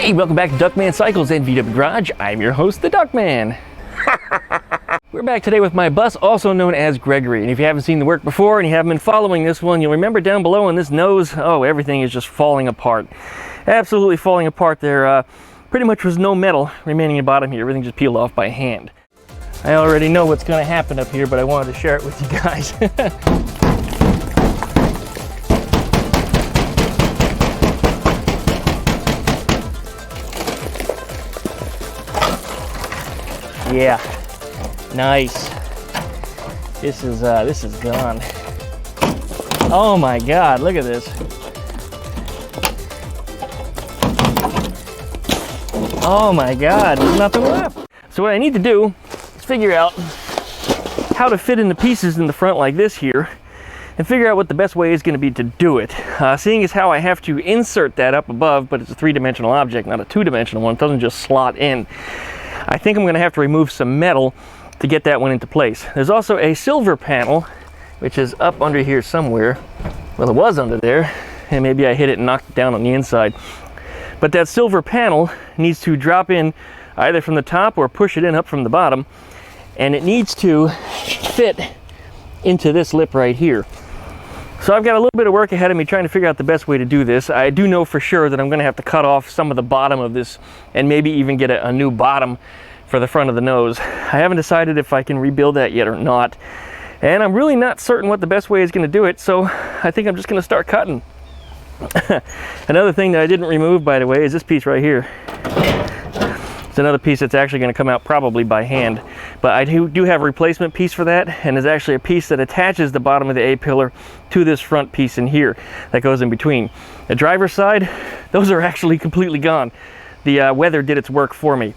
Hey, welcome back to Duckman Cycles and VW Garage. I'm your host, the Duckman. We're back today with my bus, also known as Gregory. And if you haven't seen the work before and you haven't been following this one, you'll remember down below on this nose, oh, everything is just falling apart. Absolutely falling apart. There pretty much was no metal remaining at the bottom here. Everything just peeled off by hand. I already know what's going to happen up here, but I wanted to share it with you guys. Yeah, nice. This is gone. Oh my God, look at this. Oh my God, there's nothing left. So what I need to do is figure out how to fit in the pieces in the front like this here, and figure out what the best way is going to be to do it. Seeing as how I have to insert that up above, but it's a three-dimensional object, not a two-dimensional one. It doesn't just slot in. I think I'm going to have to remove some metal to get that one into place. There's also a silver panel, which is up under here somewhere. Well, it was under there, and maybe I hit it and knocked it down on the inside. But that silver panel needs to drop in either from the top or push it in up from the bottom, and it needs to fit into this lip right here. So I've got a little bit of work ahead of me trying to figure out the best way to do this. I do know for sure that I'm going to have to cut off some of the bottom of this and maybe even get a new bottom for the front of the nose. I haven't decided if I can rebuild that yet or not. And I'm really not certain what the best way is going to do it, so I think I'm just going to start cutting. Another thing that I didn't remove, by the way, is this piece right here. It's another piece that's actually going to come out probably by hand. But I do have a replacement piece for that, and there's actually a piece that attaches the bottom of the A-pillar to this front piece in here that goes in between. The driver's side, those are actually completely gone. The weather did its work for me.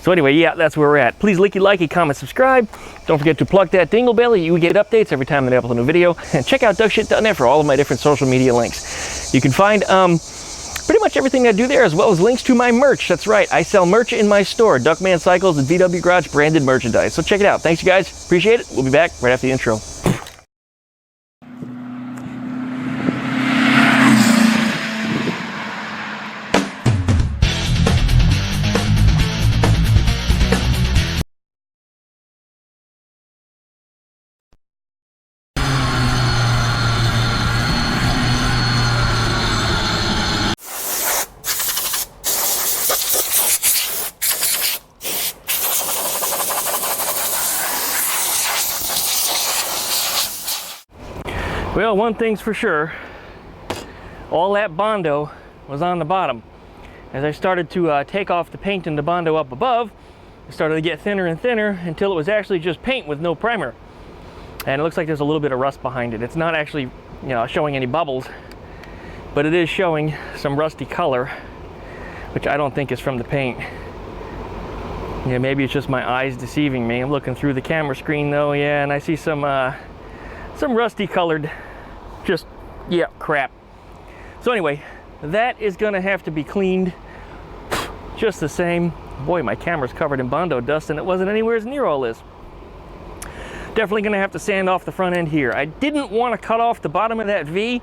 So anyway, yeah, that's where we're at. Please likey, comment, subscribe. Don't forget to plug that dingle bell. You get updates every time that I upload a new video. And check out duckshit.net for all of my different social media links. You can find pretty much everything I do there, as well as links to my merch. That's right, I sell merch in my store, Duckman Cycles and VW Garage branded merchandise. So check it out. Thanks, you guys. Appreciate it. We'll be back right after the intro. Well, one thing's for sure, all that bondo was on the bottom. As I started to take off the paint and the bondo up above, it started to get thinner and thinner until it was actually just paint with no primer. And it looks like there's a little bit of rust behind it. It's not actually, showing any bubbles, but it is showing some rusty color, which I don't think is from the paint. Yeah, maybe it's just my eyes deceiving me. I'm looking through the camera screen though, yeah, and I see some rusty colored, crap. So anyway, that is gonna have to be cleaned just the same. Boy, my camera's covered in bondo dust and it wasn't anywhere near all this. Definitely gonna have to sand off the front end here. I didn't want to cut off the bottom of that V,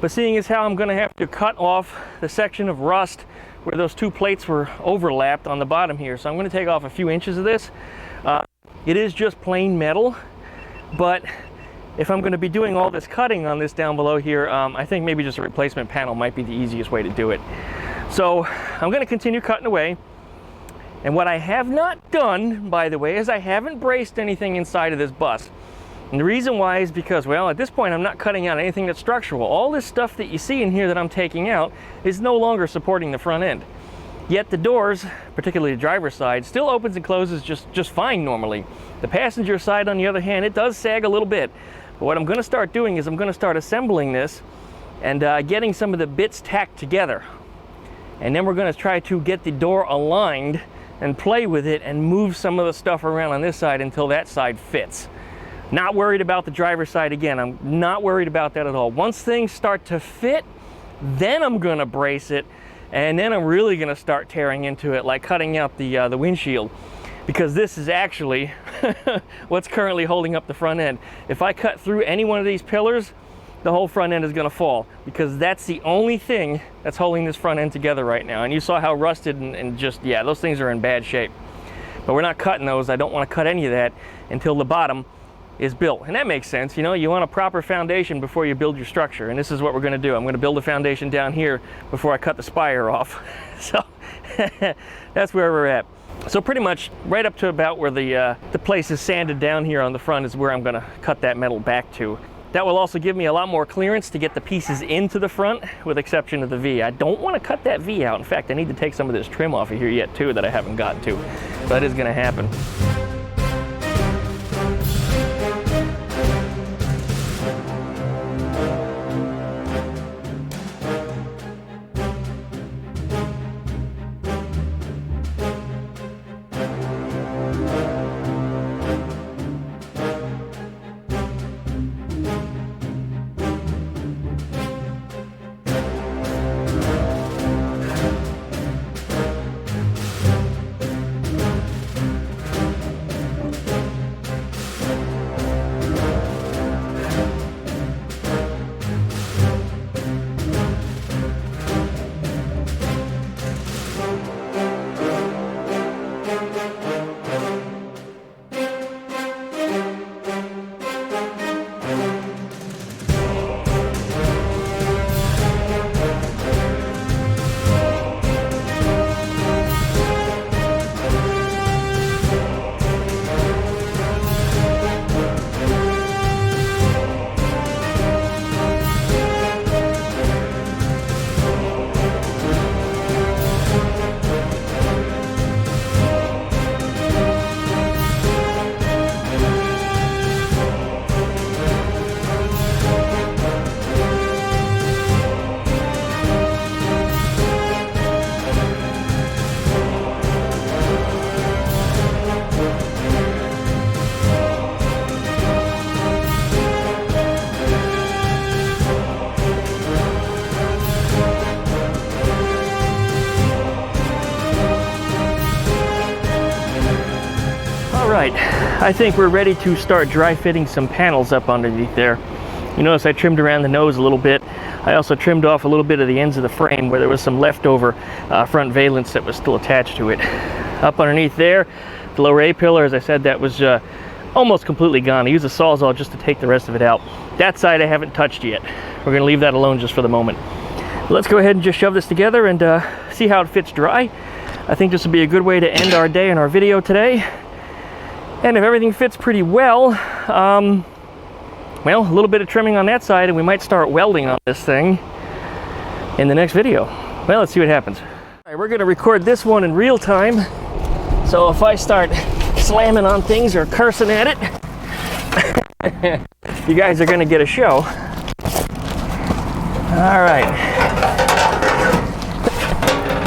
but seeing as how I'm gonna have to cut off the section of rust where those two plates were overlapped on the bottom here. So I'm gonna take off a few inches of this. It is just plain metal, but if I'm going to be doing all this cutting on this down below here, I think maybe just a replacement panel might be the easiest way to do it. So I'm going to continue cutting away. And what I have not done, by the way, is I haven't braced anything inside of this bus. And the reason why is because, well, at this point I'm not cutting out anything that's structural. All this stuff that you see in here that I'm taking out is no longer supporting the front end. Yet the doors, particularly the driver's side, still opens and closes just fine normally. The passenger side, on the other hand, it does sag a little bit. But what I'm going to start doing is I'm going to start assembling this and getting some of the bits tacked together. And then we're going to try to get the door aligned and play with it and move some of the stuff around on this side until that side fits. Not worried about the driver's side again. I'm not worried about that at all. Once things start to fit, then I'm going to brace it, and then I'm really going to start tearing into it, like cutting out the windshield. Because this is actually what's currently holding up the front end. If I cut through any one of these pillars, the whole front end is going to fall, because that's the only thing that's holding this front end together right now. And you saw how rusted and just, yeah, those things are in bad shape. But we're not cutting those. I don't want to cut any of that until the bottom is built. And that makes sense. You know, you want a proper foundation before you build your structure. And this is what we're going to do. I'm going to build a foundation down here before I cut the spire off. So that's where we're at. So pretty much right up to about where the place is sanded down here on the front is where I'm going to cut that metal back to. That will also give me a lot more clearance to get the pieces into the front, with exception of the V. I don't want to cut that V out. In fact, I need to take some of this trim off of here yet too that I haven't gotten to. So that is going to happen. Right, I think we're ready to start dry fitting some panels up underneath there. You notice I trimmed around the nose a little bit. I also trimmed off a little bit of the ends of the frame where there was some leftover front valance that was still attached to it. Up underneath there, the lower A-pillar, as I said, that was almost completely gone. I used a Sawzall just to take the rest of it out. That side I haven't touched yet. We're going to leave that alone just for the moment. Let's go ahead and just shove this together and see how it fits dry. I think this will be a good way to end our day and our video today. And if everything fits pretty well, well, a little bit of trimming on that side and we might start welding on this thing in the next video. Well, let's see what happens. All right, we're going to record this one in real time. So if I start slamming on things or cursing at it, you guys are going to get a show. All right.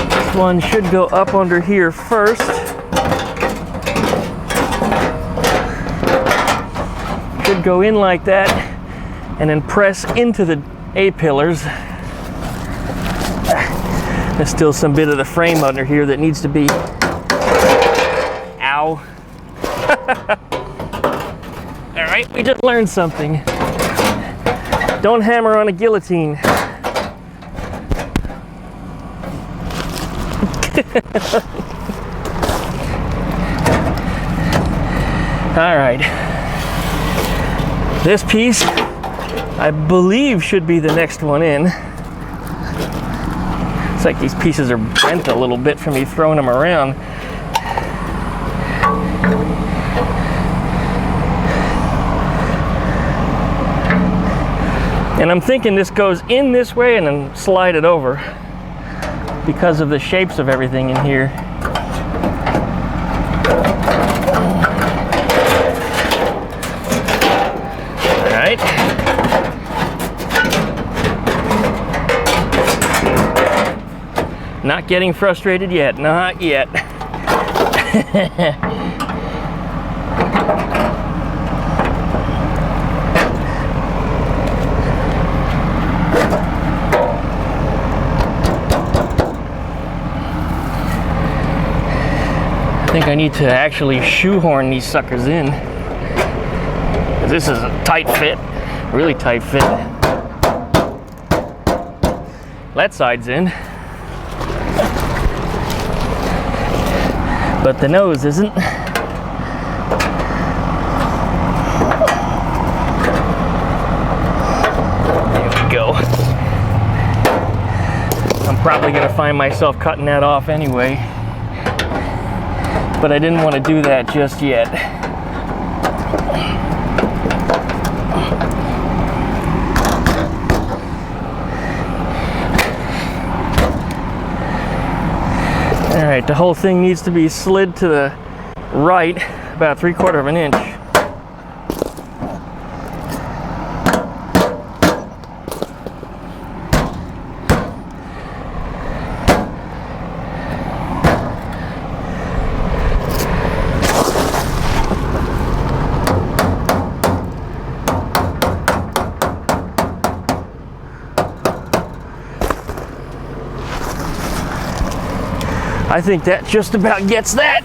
This one should go up under here first. Should go in like that and then press into the A-pillars. There's still some bit of the frame under here that needs to be, ow. All right, we just learned something. Don't hammer on a guillotine. All right. This piece, I believe, should be the next one in. It's like these pieces are bent a little bit from me throwing them around. And I'm thinking this goes in this way and then slide it over because of the shapes of everything in here. Not getting frustrated yet, not yet. I think I need to actually shoehorn these suckers in. This is a tight fit, really tight fit. That side's in. But the nose isn't. There we go. I'm probably gonna find myself cutting that off anyway. But I didn't want to do that just yet. All right, the whole thing needs to be slid to the right about 3/4 of an inch. I think that just about gets that.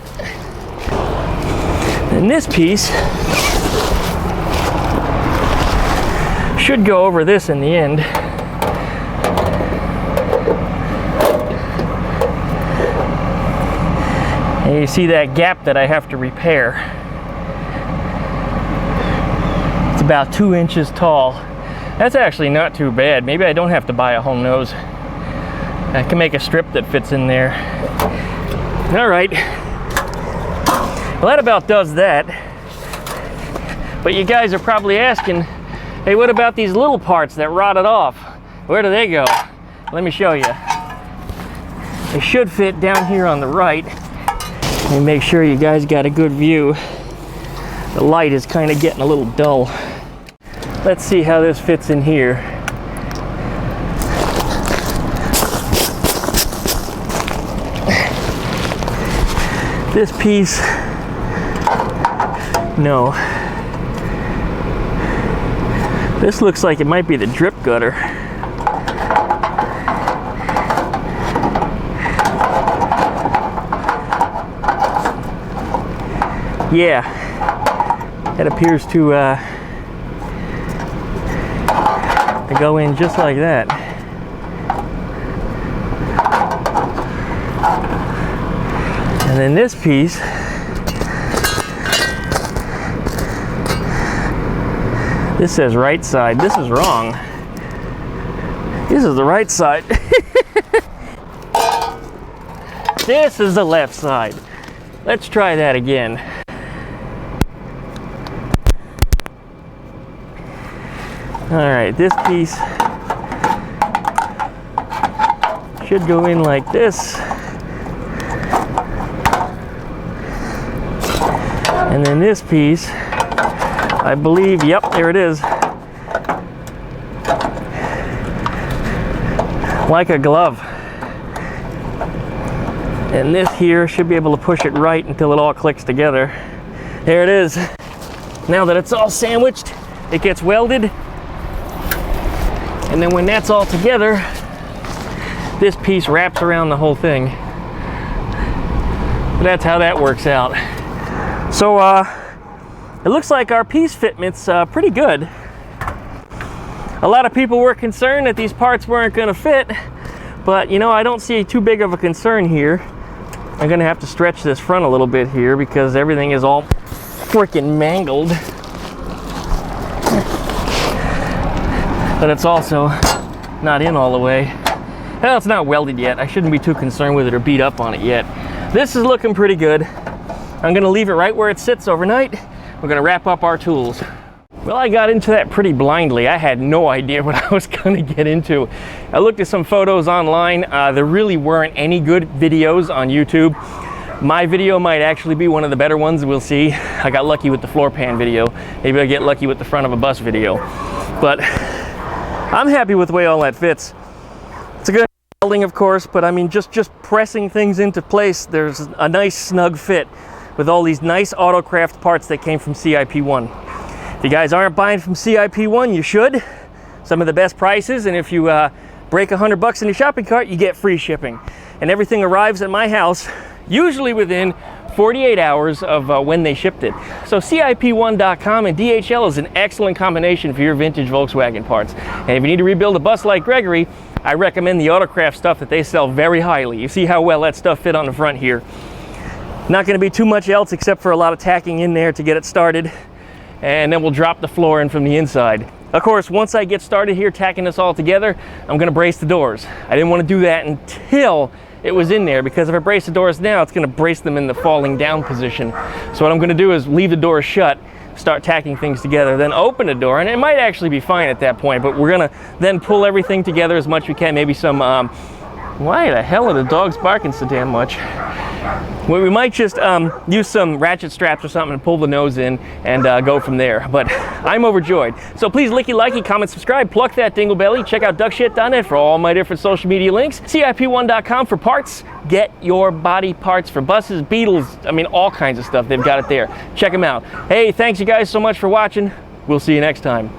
And this piece should go over this in the end. And you see that gap that I have to repair. It's about 2 inches tall. That's actually not too bad. Maybe I don't have to buy a whole nose. I can make a strip that fits in there. All right. Well, that about does that. But you guys are probably asking, hey, what about these little parts that rotted off? Where do they go? Let me show you. They should fit down here on the right. Let me make sure you guys got a good view. The light is kind of getting a little dull. Let's see how this fits in here. This piece, no. This looks like it might be the drip gutter. Yeah, that appears to go in just like that. And then this piece, this says right side. This is wrong. This is the right side. This is the left side. Let's try that again. All right, this piece should go in like this. And then this piece, I believe, yep, there it is. Like a glove. And this here should be able to push it right until it all clicks together. There it is. Now that it's all sandwiched, it gets welded. And then when that's all together, this piece wraps around the whole thing. That's how that works out. So it looks like our piece fitment's pretty good. A lot of people were concerned that these parts weren't going to fit, but you know, I don't see too big of a concern here. I'm going to have to stretch this front a little bit here because everything is all freaking mangled. But it's also not in all the way. Well, it's not welded yet. I shouldn't be too concerned with it or beat up on it yet. This is looking pretty good. I'm gonna leave it right where it sits overnight. We're gonna wrap up our tools. Well, I got into that pretty blindly. I had no idea what I was gonna get into. I looked at some photos online. There really weren't any good videos on YouTube. My video might actually be one of the better ones, we'll see. I got lucky with the floor pan video. Maybe I get lucky with the front of a bus video. But I'm happy with the way all that fits. It's a good welding, of course, but I mean, just pressing things into place, there's a nice snug fit with all these nice AutoCraft parts that came from CIP1. If you guys aren't buying from CIP1, you should. Some of the best prices, and if you break $100 in your shopping cart, you get free shipping. And everything arrives at my house, usually within 48 hours of when they shipped it. So CIP1.com and DHL is an excellent combination for your vintage Volkswagen parts. And if you need to rebuild a bus like Gregory, I recommend the AutoCraft stuff that they sell very highly. You see how well that stuff fit on the front here. Not going to be too much else except for a lot of tacking in there to get it started, and then we'll drop the floor in from the inside. Of course, once I get started here tacking this all together, I'm going to brace the doors. I didn't want to do that until it was in there, because if I brace the doors now, it's going to brace them in the falling down position. So what I'm going to do is leave the doors shut, start tacking things together, then open the door, and it might actually be fine at that point, but we're going to then pull everything together as much as we can. Maybe some, why the hell are the dogs barking so damn much? Well, we might just use some ratchet straps or something and pull the nose in and go from there. But I'm overjoyed. So please licky, likey, comment, subscribe, pluck that dingle belly. Check out duckshit.net for all my different social media links. CIP1.com for parts. Get your body parts for buses, Beetles, I mean, all kinds of stuff. They've got it there. Check them out. Hey, thanks you guys so much for watching. We'll see you next time.